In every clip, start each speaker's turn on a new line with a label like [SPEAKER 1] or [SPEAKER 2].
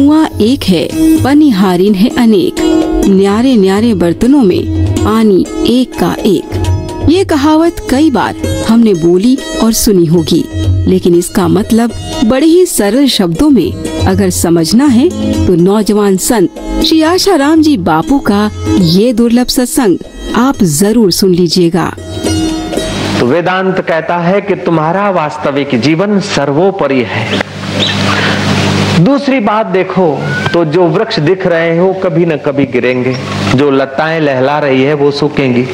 [SPEAKER 1] कुआं एक है, पनिहारीन है अनेक, न्यारे न्यारे बर्तनों में पानी एक का एक। ये कहावत कई बार हमने बोली और सुनी होगी, लेकिन इसका मतलब बड़े ही सरल शब्दों में अगर समझना है तो नौजवान संत श्री आशाराम जी बापू का ये दुर्लभ सत्संग आप जरूर सुन लीजिएगा।
[SPEAKER 2] तो वेदांत कहता है कि तुम्हारा वास्तविक जीवन सर्वोपरि है। दूसरी बात देखो तो जो वृक्ष दिख रहे हो कभी न कभी गिरेंगे, जो लताएं लहला रही है वो सूखेंगी,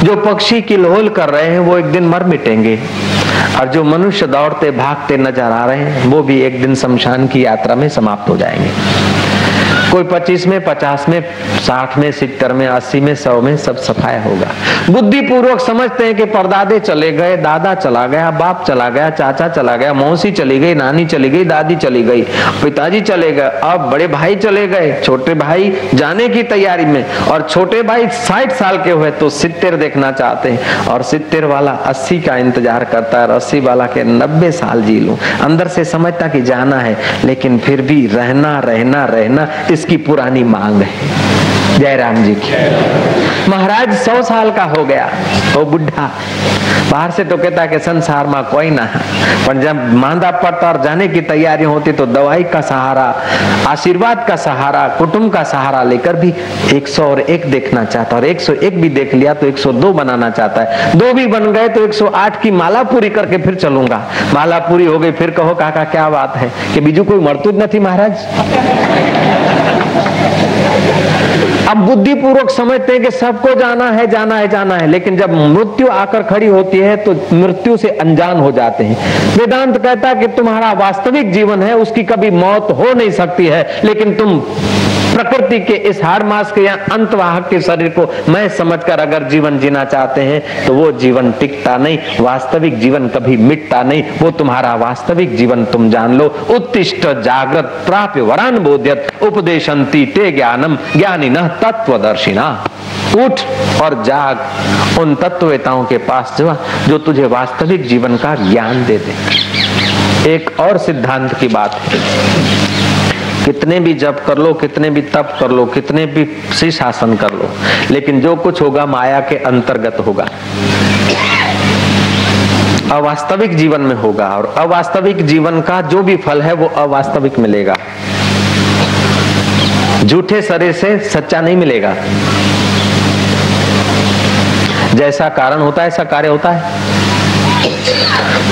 [SPEAKER 2] जो पक्षी किलहोल कर रहे हैं वो एक दिन मर मिटेंगे, और जो मनुष्य दौड़ते भागते नजर आ रहे हैं वो भी एक दिन शमशान की यात्रा में समाप्त हो जाएंगे। कोई 25 में, 50 में, 60 में, 70 में, 80 में, 100 में सब सफाया होगा। बुद्धि पूर्वक समझते हैं कि परदादे चले गए, दादा चला गया, बाप चला गया, चाचा चला गया, मौसी चली गई, नानी चली गई, दादी चली गई, पिताजी चले गए, अब बड़े भाई चले गए, छोटे भाई जाने की तैयारी में, और छोटे भाई 60 साल के हुए तो 70 देखना चाहते हैं, और 70 वाला 80 का इंतजार करता है, और 80 वाला के 90 साल जी लूं। अंदर से समझता कि जाना है, लेकिन फिर भी रहना रहना रहना इसकी पुरानी मांग है। जयराम जी की। महाराज 100 साल का हो गया, वो बुढ़ा बाहर से तो कहता है कि संसार में कोई ना, पर जब मांदा पड़ता और जाने की तैयारी होती तो दवाई का सहारा, आशीर्वाद का सहारा, कुटुंब का सहारा लेकर भी 101 देखना चाहता, और 101 भी देख लिया तो 102 बनाना चाहता है। 2 भी बन गए तो 108 की माला पूरी करके फिर चलूंगा। माला पूरी हो गई फिर कहो काका क्या बात है कि बीजू कोई मरतू ज नहीं महाराज। अब बुद्धि पूर्वक समझते हैं कि सबको जाना है जाना है जाना है, लेकिन जब मृत्यु आकर खड़ी होती है तो मृत्यु से अनजान हो जाते हैं। वेदांत कहता है कि तुम्हारा वास्तविक जीवन है उसकी कभी मौत हो नहीं सकती है, लेकिन तुम प्रकृति के इस हाड़ मास के या अंतवाहक के शरीर को मैं समझकर अगर जीवन जीना चाहते हैं तो वो जीवन टिकता नहीं, वास्तविक जीवन कभी मिटता नहीं। वो तुम्हारा वास्तविक जीवन तुम जान लो। उत्तिष्ठ जागृत प्राप्य वरान बोध्यत उपदेशंति ते ज्ञानम ज्ञानिनः तत्वदर्शिना। उठ और जाग उन तत्ववेताओं के पास जो तुझे वास्तविक जीवन का ज्ञान दे दे। एक और सिद्धांत की बात है, कितने भी जप कर लो, कितने भी तप कर लो, कितने भी शीर्षासन कर लो, लेकिन जो कुछ होगा माया के अंतर्गत होगा, अवास्तविक जीवन में होगा, और अवास्तविक जीवन का जो भी फल है वो अवास्तविक मिलेगा। झूठे शरीर से सच्चा नहीं मिलेगा। जैसा कारण होता है ऐसा कार्य होता है।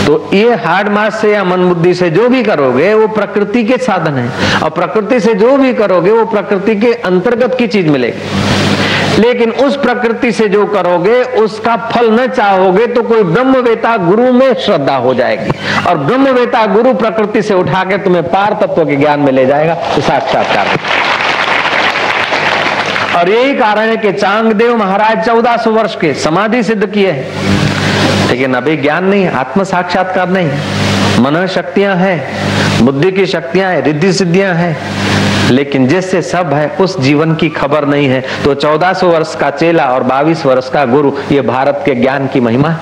[SPEAKER 2] तो ये हार्ड मास से या मन बुद्धि से जो भी करोगे वो प्रकृति के साधन है, और प्रकृति से जो भी करोगे वो प्रकृति के अंतर्गत की चीज मिलेगी। लेकिन उस प्रकृति से जो करोगे उसका फल न चाहोगे तो कोई ब्रह्मवेता गुरु में श्रद्धा हो जाएगी, और ब्रह्मवेता गुरु प्रकृति से उठा के तुम्हें पार तत्व के ज्ञान में ले जाएगा, तो साक्षात्कार। और यही कारण है कि चांगदेव महाराज 1400 वर्ष के समाधि सिद्ध किए हैं, लेकिन अभी ज्ञान नहीं, आत्म साक्षात्कार नहीं। मन शक्तियां हैं, बुद्धि की शक्तियां हैं, रिद्धि सिद्धियां हैं, लेकिन जिससे सब है उस जीवन की खबर नहीं है। तो 1400 वर्ष का चेला और 22 वर्ष का गुरु, ये भारत के ज्ञान की महिमा।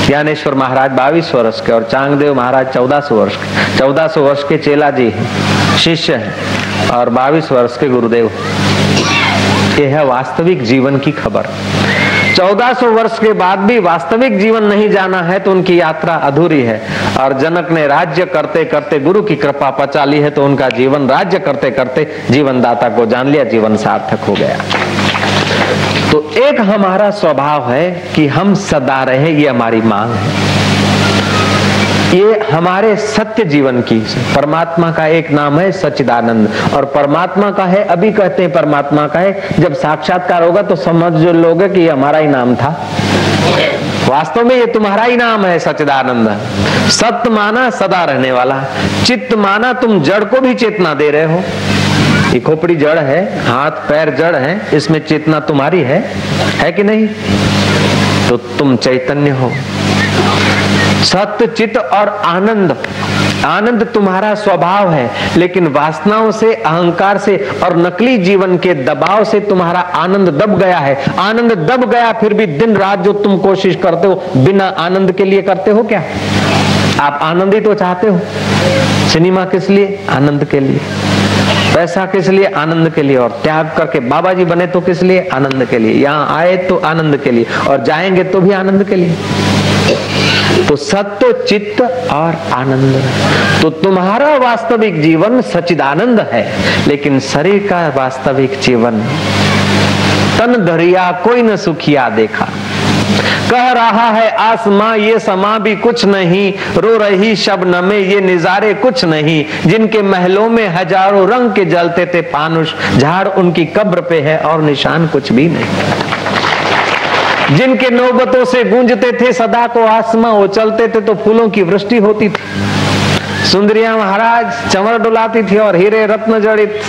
[SPEAKER 2] ज्ञानेश्वर महाराज 22 वर्ष के और चांगदेव महाराज 1400 वर्ष के। 1400 वर्ष के चेला जी शिष्य हैं और 22 वर्ष के गुरुदेव। यह है वास्तविक जीवन की खबर। 1400 वर्ष के बाद भी वास्तविक जीवन नहीं जाना है तो उनकी यात्रा अधूरी है। और जनक ने राज्य करते करते गुरु की कृपा पचा ली है, तो उनका जीवन राज्य करते करते जीवन दाता को जान लिया, जीवन सार्थक हो गया। तो एक हमारा स्वभाव है कि हम सदा रहे, ये हमारी मांग है। ये हमारे सत्य जीवन की, परमात्मा का एक नाम है सच्चिदानंद, और परमात्मा का है, अभी कहते हैं परमात्मा का है, जब साक्षात्कार होगा तो समझ लोगे कि ये हमारा ही नाम था। वास्तव में ये तुम्हारा ही नाम है सच्चिदानंद। सत्य माना सदा रहने वाला, चित्त माना तुम जड़ को भी चेतना दे रहे हो। ये खोपड़ी जड़ है, हाथ पैर जड़ है, इसमें चेतना तुम्हारी है कि नहीं? तो तुम चैतन्य हो। सत्य, चित्त और आनंद, आनंद तुम्हारा स्वभाव है, लेकिन वासनाओं से, अहंकार से और नकली जीवन के दबाव से तुम्हारा आनंद दब गया है। आनंद दब गया, फिर भी दिन रात जो तुम कोशिश करते हो बिना आनंद के लिए करते हो क्या? आप आनंद ही तो चाहते हो। सिनेमा किस लिए? आनंद के लिए। पैसा किस लिए? आनंद के लिए। और त्याग करके बाबा जी बने तो किस लिए? आनंद के लिए। यहाँ आए तो आनंद के लिए, और जाएंगे तो भी आनंद के लिए। तो सत्व, चित्त और आनंद। तो तुम्हारा वास्तविक जीवन सच्चिदानंद है, लेकिन शरीर का वास्तविक जीवन तन धरिया कोई न सुखिया देखा। कह रहा है आसमां ये समा भी कुछ नहीं, रो रही शबनम में ये निजारे कुछ नहीं। जिनके महलों में हजारों रंग के जलते थे फानुष, झाड़ उनकी कब्र पे है और निशान कुछ भी नहीं। जिनके नौबतों से गूंजते थे सदा को आसमां, वो चलते थे तो फूलों की वृष्टि होती थी। सुंदरिया महाराज चंवर डुलाती थी और हीरे रत्न जड़ित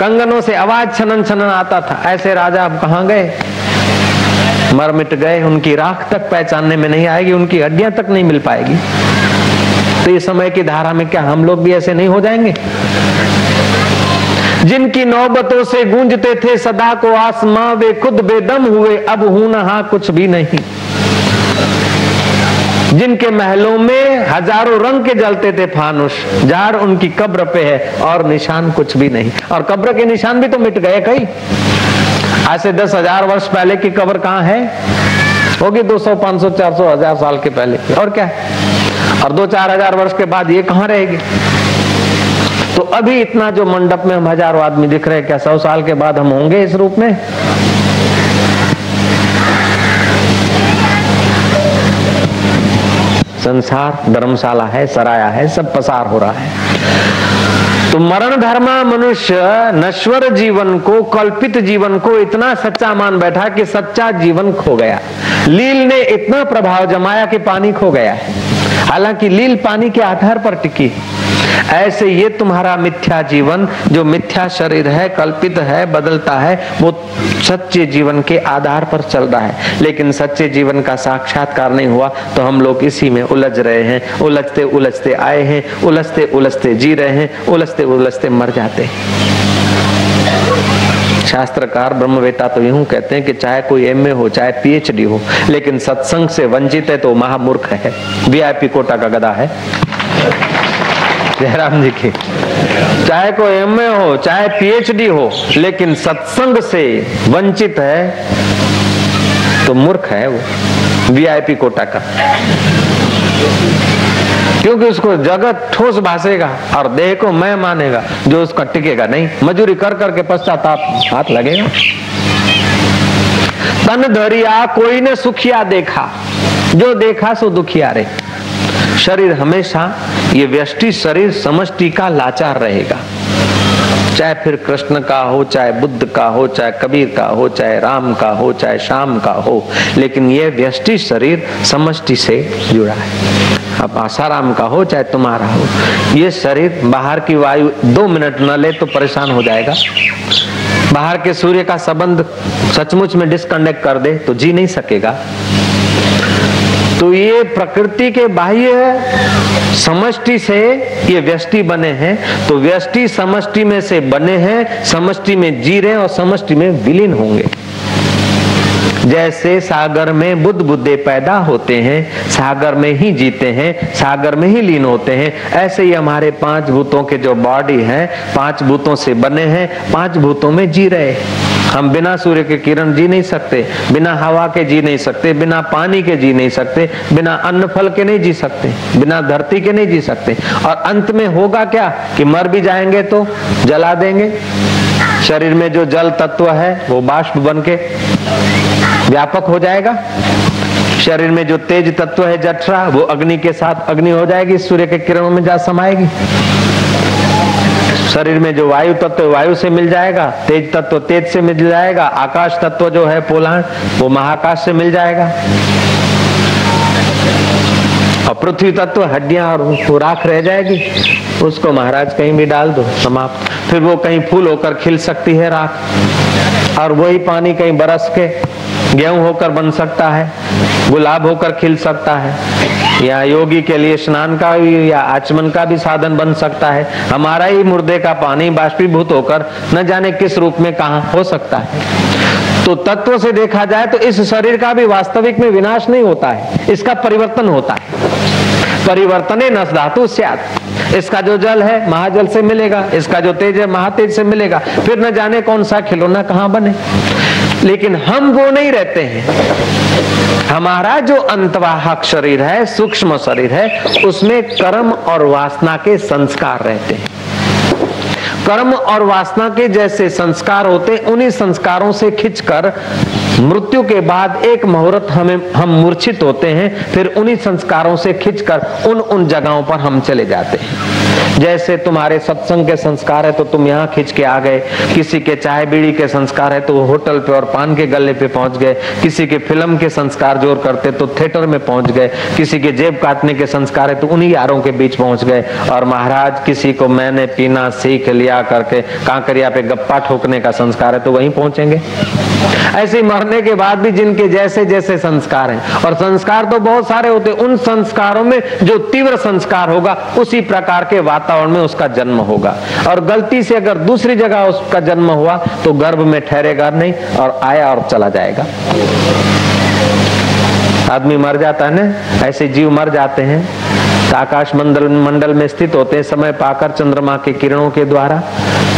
[SPEAKER 2] कंगनों से आवाज छनन छनन आता था। ऐसे राजा अब कहां गए? मर मिट गए। उनकी राख तक पहचानने में नहीं आएगी, उनकी हड्डियां तक नहीं मिल पाएगी। तो इस समय की धारा में क्या हम लोग भी ऐसे नहीं हो जाएंगे? जिनकी नौबतों से गूंजते थे सदा को आसमां, वे खुद बेदम हुए अब हूनहा कुछ भी नहीं। जिनके महलों में हजारों रंग के जलते थे फानुष, झाड़ उनकी कब्र पे है और निशान कुछ भी नहीं। और कब्र के निशान भी तो मिट गए कई। आज से 10,000 वर्ष पहले की कब्र कहाँ है? होगी 200, 500, 400, 1000 साल के पहले की। और क्या? और 2-4 हजार वर्ष के बाद ये कहाँ रहेगी? तो अभी इतना जो मंडप में हम हजारों आदमी दिख रहे हैं, क्या 100 साल के बाद हम होंगे इस रूप में? संसार धर्मशाला है, सराया है, सब पसार हो रहा है। तो मरण धर्मा मनुष्य नश्वर जीवन को, कल्पित जीवन को इतना सच्चा मान बैठा कि सच्चा जीवन खो गया। लील ने इतना प्रभाव जमाया कि पानी खो गया है, हालांकि लील पानी के आधार पर टिकी। ऐसे ये तुम्हारा मिथ्या जीवन, जो मिथ्या शरीर है, कल्पित है, बदलता है, वो सच्चे जीवन के आधार पर चल रहा है। लेकिन सच्चे जीवन का साक्षात्कार नहीं हुआ तो हम लोग इसी में उलझ रहे हैं। उलझते उलझते आए हैं, उलझते उलझते जी रहे हैं, उलझते उलझते मर जाते हैं। शास्त्रकार ब्रह्मवेत्ता तो यूं कहते हैं कि चाहे कोई एमए हो, चाहे पीएचडी हो, लेकिन सत्संग से वंचित है तो महामूर्ख है, वीआईपी कोटा का गधा है। जयराम जी की। चाहे कोई एमए हो, चाहे पीएचडी हो, लेकिन सत्संग से वंचित है तो मूर्ख है वो, वीआईपी कोटा का। क्योंकि उसको जगत ठोस भासेगा और देह को मैं मानेगा, जो उसका टिकेगा नहीं। मजूरी कर करके पश्चाताप हाथ लगेगा। तन धरिया कोई ने सुखिया देखा, जो देखा सो दुखिया रे। शरीर हमेशा, ये व्यष्टि शरीर समष्टि का लाचार रहेगा। चाहे फिर कृष्ण का हो, चाहे बुद्ध का हो, चाहे कबीर का हो, चाहे राम का हो, चाहे श्याम का हो, लेकिन ये व्यष्टि शरीर समष्टि से जुड़ा है। अब आसाराम का हो चाहे तुम्हारा हो, ये शरीर बाहर की वायु 2 मिनट न ले तो परेशान हो जाएगा। बाहर के सूर्य का संबंध सचमुच में डिस्कनेक्ट कर दे तो जी नहीं सकेगा। तो ये प्रकृति के बाह्य समष्टि से ये व्यष्टि बने हैं, तो व्यष्टि समष्टि में से बने हैं, समष्टि में जी रहे और समष्टि में विलीन होंगे। जैसे सागर में बुद्ध बुद्धे पैदा होते हैं, सागर में ही जीते हैं, सागर में ही लीन होते हैं, ऐसे ही हमारे 5 भूतों के जो बॉडी है 5 भूतों से बने हैं, 5 भूतों में जी रहे। हम बिना सूर्य के किरण जी नहीं सकते, बिना हवा के जी नहीं सकते, बिना पानी के जी नहीं सकते, बिना अन्न फल के नहीं जी सकते, बिना धरती के नहीं जी सकते। और अंत में होगा क्या कि मर भी जाएंगे तो जला देंगे। शरीर में जो जल तत्व है वो बाष्प बन के व्यापक हो जाएगा। शरीर में जो तेज तत्व है जठरा, वो अग्नि के साथ अग्नि हो जाएगी, सूर्य के किरणों में जा समाएगी। शरीर में जो वायु तत्व वायु से मिल जाएगा, तेज तत्व तेज से मिल जाएगा, आकाश तत्व जो है पोलाण वो महाकाश से मिल जाएगा, और पृथ्वी तत्व हड्डियां और राख रह जाएगी। उसको महाराज कहीं भी डाल दो, समाप्त। फिर वो कहीं फूल होकर खिल सकती है राख, और वही पानी कहीं बरस के गेहूं होकर बन सकता है, गुलाब होकर खिल सकता है, या योगी के लिए स्नान का या आचमन का भी साधन बन सकता है। हमारा ही मुर्दे का पानी बाष्पीभूत होकर न जाने किस रूप में कहां हो सकता है। तो तत्व से देखा जाए तो इस शरीर का भी वास्तविक में विनाश नहीं होता है, इसका परिवर्तन होता है। परिवर्तने नस धातु स्यात्। इसका जो जल है महाजल से मिलेगा, इसका जो तेज है महातेज से मिलेगा, फिर न जाने कौन सा खिलौना कहां बने। लेकिन हम वो नहीं रहते हैं। हमारा जो अंतवाहक शरीर है, सूक्ष्म शरीर है, उसमें कर्म और वासना के संस्कार रहते हैं। कर्म और वासना के जैसे संस्कार होते, उन्हीं संस्कारों से खिंचकर मृत्यु के बाद एक मुहूर्त हम मूर्छित होते हैं, फिर उन्हीं संस्कारों से खिंचकर उन जगहों पर हम चले जाते हैं। जैसे तुम्हारे सत्संग के संस्कार है तो तुम यहाँ खिंच के आ गए, किसी के चाय बीड़ी के संस्कार है तो वो होटल पे और पान के गले पे पहुंच गए, किसी के फिल्म के संस्कार जोर करते तो थिएटर में पहुंच गए, किसी के जेब काटने के संस्कार है तो उन्हीं यारों के बीच पहुंच गए। और महाराज किसी को मैंने पीना सीख लिया करके कांकरिया पे गप्पा ठोकने का संस्कार है तो वहीं पहुंचेंगे। ऐसे मरने के बाद भी जिनके जैसे जैसे संस्कार हैं, और संस्कार तो बहुत सारे होते, उन संस्कारों में जो तीव्र संस्कार होगा उसी प्रकार के वातावरण में उसका जन्म होगा। और गलती से अगर दूसरी जगह उसका जन्म हुआ तो गर्भ में ठहरेगा नहीं और आया और चला जाएगा। आदमी मर जाता है ना, ऐसे जीव मर जाते हैं तो आकाश मंडल में स्थित होते हैं, समय पाकर चंद्रमा के किरणों के द्वारा,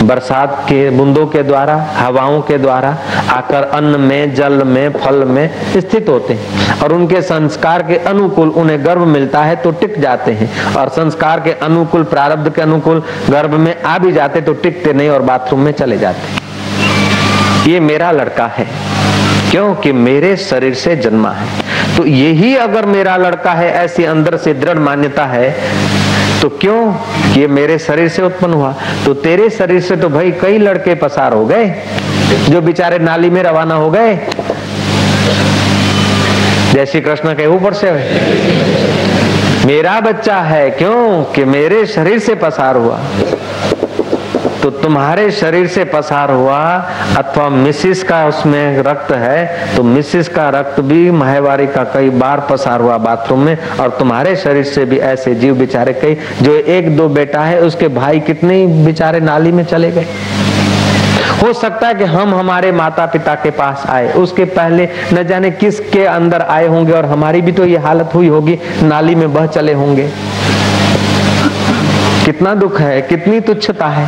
[SPEAKER 2] बरसात के बूंदों के द्वारा, हवाओं के द्वारा आकर अन्न में, जल में, फल में स्थित होते हैं। और उनके संस्कार के अनुकूल उन्हें गर्भ मिलता है तो टिक जाते हैं, और संस्कार के अनुकूल, प्रारब्ध के अनुकूल गर्भ में आ भी जाते तो टिकते नहीं और बाथरूम में चले जाते। ये मेरा लड़का है क्योंकि मेरे शरीर से जन्मा है। तो यही अगर मेरा लड़का है, ऐसी अंदर से दृढ़ मान्यता है, तो क्यों ये मेरे शरीर से उत्पन्न हुआ। तो तेरे शरीर से तो भाई कई लड़के पसार हो गए जो बेचारे नाली में रवाना हो गए। जय श्री कृष्ण के ऊपर से मेरा बच्चा है क्योंकि मेरे शरीर से पसार हुआ। तो तुम्हारे शरीर से पसार हुआ अथवा मिसिस का उसमें रक्त है तो मिसिस का रक्त भी माहवारी का कई बार पसार हुआ बाथरूम में। और तुम्हारे शरीर से भी ऐसे जीव बेचारे कई, जो एक दो बेटा है उसके भाई कितने बेचारे नाली में चले गए। हो सकता है कि हम हमारे माता पिता के पास आए, उसके पहले न जाने किसके अंदर आए होंगे और हमारी भी तो ये हालत हुई होगी, नाली में बह चले होंगे। कितना दुख है, कितनी तुच्छता है।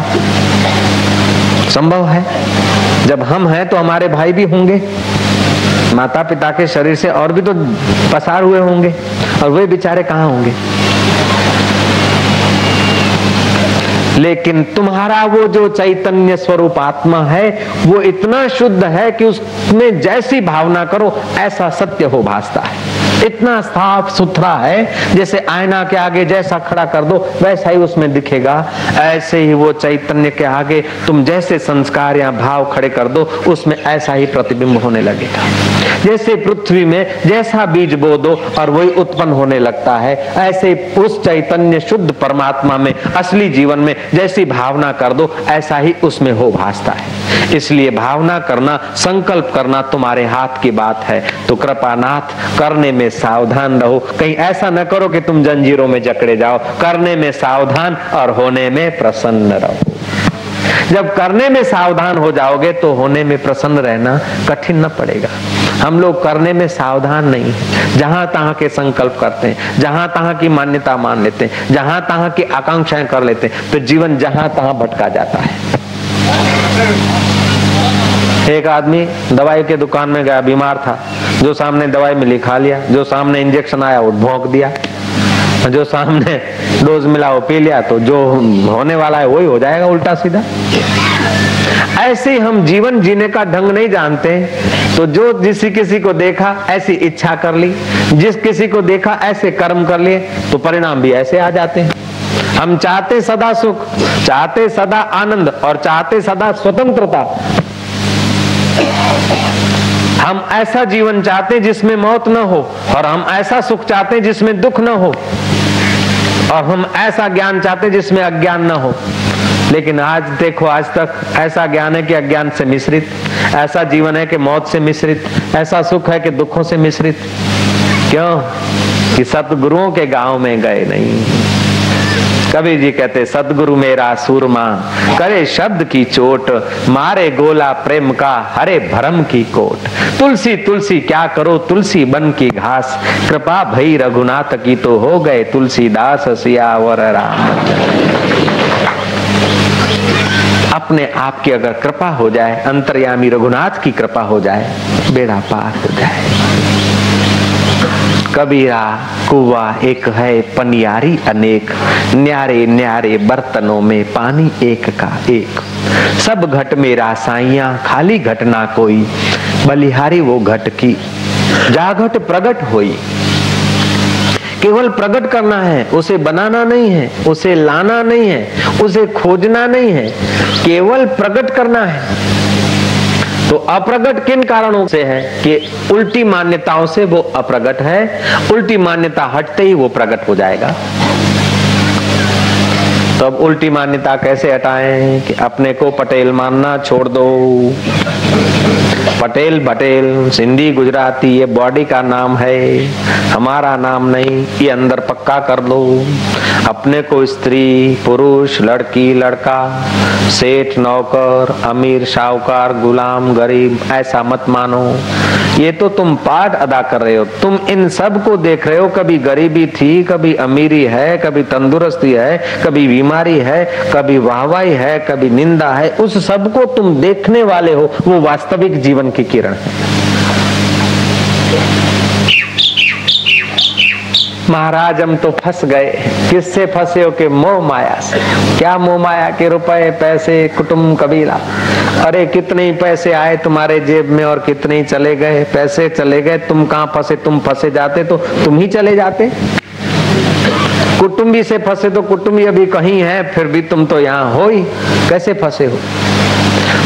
[SPEAKER 2] संभव है जब हम हैं तो हमारे भाई भी होंगे, माता पिता के शरीर से और भी तो पसार हुए होंगे, और वे बेचारे कहाँ होंगे। लेकिन तुम्हारा वो जो चैतन्य स्वरूप आत्मा है वो इतना शुद्ध है कि उसमें जैसी भावना करो ऐसा सत्य हो भासता है। इतना साफ सुथरा है जैसे आईना के आगे जैसा खड़ा कर दो वैसा ही उसमें दिखेगा। ऐसे ही वो चैतन्य के आगे तुम जैसे संस्कार या भाव खड़े कर दो उसमें ऐसा ही प्रतिबिंब होने लगेगा। जैसे पृथ्वी में जैसा बीज बो दो और वही उत्पन्न होने लगता है, ऐसे उस चैतन्य शुद्ध परमात्मा में, असली जीवन में जैसी भावना कर दो ऐसा ही उसमें हो भासता है। इसलिए भावना करना, संकल्प करना तुम्हारे हाथ की बात है। तो कृपानाथ करने में सावधान रहो, कहीं ऐसा न करो कि तुम जंजीरों में जकड़े जाओ। करने में सावधान और होने में प्रसन्न रहो। जब करने में सावधान हो जाओगे तो होने में प्रसन्न रहना कठिन न पड़ेगा। हम लोग करने में सावधान नहीं है, जहां तहां के संकल्प करते हैं, जहां तहां की मान्यता मान लेते हैं, जहां तहां की आकांक्षाएं कर लेते हैं, तो जीवन जहां तहां भटका जाता है। एक आदमी दवाई के दुकान में गया, बीमार था, जो सामने दवाई मिली खा लिया, जो सामने इंजेक्शन आया वो भोंक दिया, जो सामने डोज मिला वो पी लिया, तो जो होने वाला है वही हो जाएगा उल्टा सीधा। ऐसे हम जीवन जीने का ढंग नहीं जानते, तो जो जिस किसी को देखा ऐसी इच्छा कर ली, जिस किसी को देखा ऐसे कर्म कर लिए, तो परिणाम भी ऐसे आ जाते हैं। हम चाहते सदा सुख, चाहते सदा आनंद और चाहते सदा स्वतंत्रता। हम ऐसा जीवन चाहते हैं जिसमें मौत न हो, और हम ऐसा सुख चाहते हैं जिसमें दुख न हो, और हम ऐसा ज्ञान चाहते हैं जिसमें अज्ञान न हो। लेकिन आज देखो, आज तक ऐसा ज्ञान है कि अज्ञान से मिश्रित, ऐसा जीवन है कि मौत से मिश्रित, ऐसा सुख है कि दुखों से मिश्रित। क्यों? कि सतगुरुओं के गांव में गए नहीं। कबीर जी कहते सतगुरु मेरा सूरमा, करे शब्द की चोट, मारे गोला प्रेम का, हरे भरम की कोट। तुलसी तुलसी क्या करो तुलसी बन की घास, कृपा भई रघुनाथ की तो हो गए तुलसीदास, सियावर रामचंद्र। अपने आप की अगर कृपा हो जाए, अंतर्यामी रघुनाथ की कृपा हो जाए, बेड़ा पार हो जाए। कबीरा कुआ एक है पनियारी अनेक, न्यारे न्यारे बर्तनों में पानी एक का एक। सब घट मेरा साइया खाली घट ना कोई, बलिहारी वो घट की जाघट प्रगट होई। केवल प्रकट करना है, उसे बनाना नहीं है, उसे लाना नहीं है, उसे खोजना नहीं है, केवल प्रकट करना है। तो अप्रगट किन कारणों से है कि उल्टी मान्यताओं से वो अप्रगट है, उल्टी मान्यता हटते ही वो प्रकट हो जाएगा। तो अब उल्टी मान्यता कैसे हटाएं कि अपने को पटेल मानना छोड़ दो। पटेल भटेल सिंधी गुजराती ये बॉडी का नाम है, हमारा नाम नहीं, ये अंदर पक्का कर लो। अपने को स्त्री पुरुष लड़की लड़का सेठ नौकर अमीर साहूकार गुलाम गरीब ऐसा मत मानो। ये तो तुम पाठ अदा कर रहे हो, तुम इन सब को देख रहे हो। कभी गरीबी थी, कभी अमीरी है, कभी तंदुरुस्ती है, कभी बीमारी है, कभी वाहवाही है, कभी निंदा है। उस सब को तुम देखने वाले हो, वो वास्तविक जीवन की किरण है। महाराज हम तो फंस गए। किससे फंसे हो? कि मोह माया से। क्या मोह माया? के रुपए पैसे कुटुंब कबीला। अरे कितने ही पैसे आए तुम्हारे जेब में और कितने ही चले गए। पैसे चले गए, तुम कहाँ फंसे? तुम फंसे जाते तो तुम ही चले जाते। कुटुंबी से फंसे तो कुटुंबी अभी कहीं है, फिर भी तुम तो यहाँ हो ही। कैसे फंसे हो?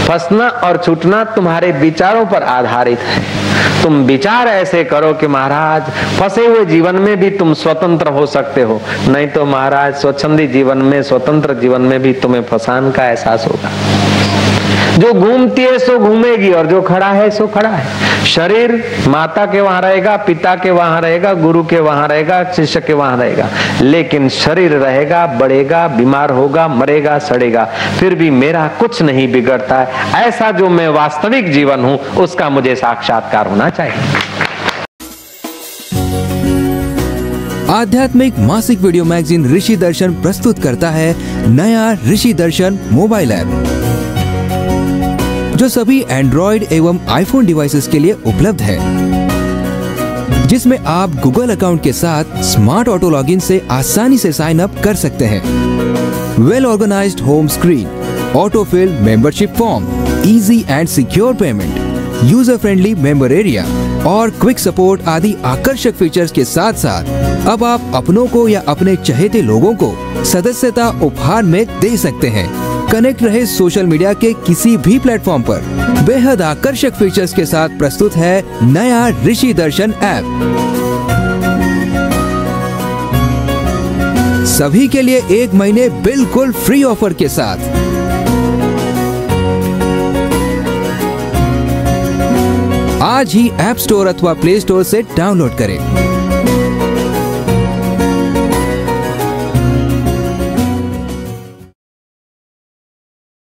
[SPEAKER 2] फंसना और छूटना तुम्हारे विचारों पर आधारित है। तुम विचार ऐसे करो कि महाराज फंसे हुए जीवन में भी तुम स्वतंत्र हो सकते हो, नहीं तो महाराज स्वच्छंदी जीवन में स्वतंत्र जीवन में भी तुम्हें फसान का एहसास होगा। जो घूमती है सो घूमेगी और जो खड़ा है सो खड़ा है। शरीर माता के वहां रहेगा, पिता के वहां रहेगा, गुरु के वहां रहेगा, शिष्य के वहां रहेगा, लेकिन शरीर रहेगा, बढ़ेगा, बीमार होगा, मरेगा, सड़ेगा, फिर भी मेरा कुछ नहीं बिगड़ता है। ऐसा जो मैं वास्तविक जीवन हूं उसका मुझे साक्षात्कार होना चाहिए।
[SPEAKER 3] आध्यात्मिक मासिक वीडियो मैगजीन ऋषि दर्शन प्रस्तुत करता है नया ऋषि दर्शन मोबाइल ऐप, जो सभी एंड्रॉइड एवं आईफोन डिवाइसेस के लिए उपलब्ध है, जिसमें आप गूगल अकाउंट के साथ स्मार्ट ऑटो लॉगिन से आसानी से साइन अप कर सकते हैं। Well organized home screen, auto fill membership form, easy and secure payment, user friendly member area और क्विक सपोर्ट आदि आकर्षक फीचर्स के साथ साथ अब आप अपनों को या अपने चहेते लोगों को सदस्यता उपहार में दे सकते हैं। कनेक्ट रहे सोशल मीडिया के किसी भी प्लेटफॉर्म पर। बेहद आकर्षक फीचर्स के साथ प्रस्तुत है नया ऋषि दर्शन ऐप, सभी के लिए 1 महीने बिल्कुल फ्री ऑफर के साथ। आज ही ऐप स्टोर अथवा प्ले स्टोर से डाउनलोड करें।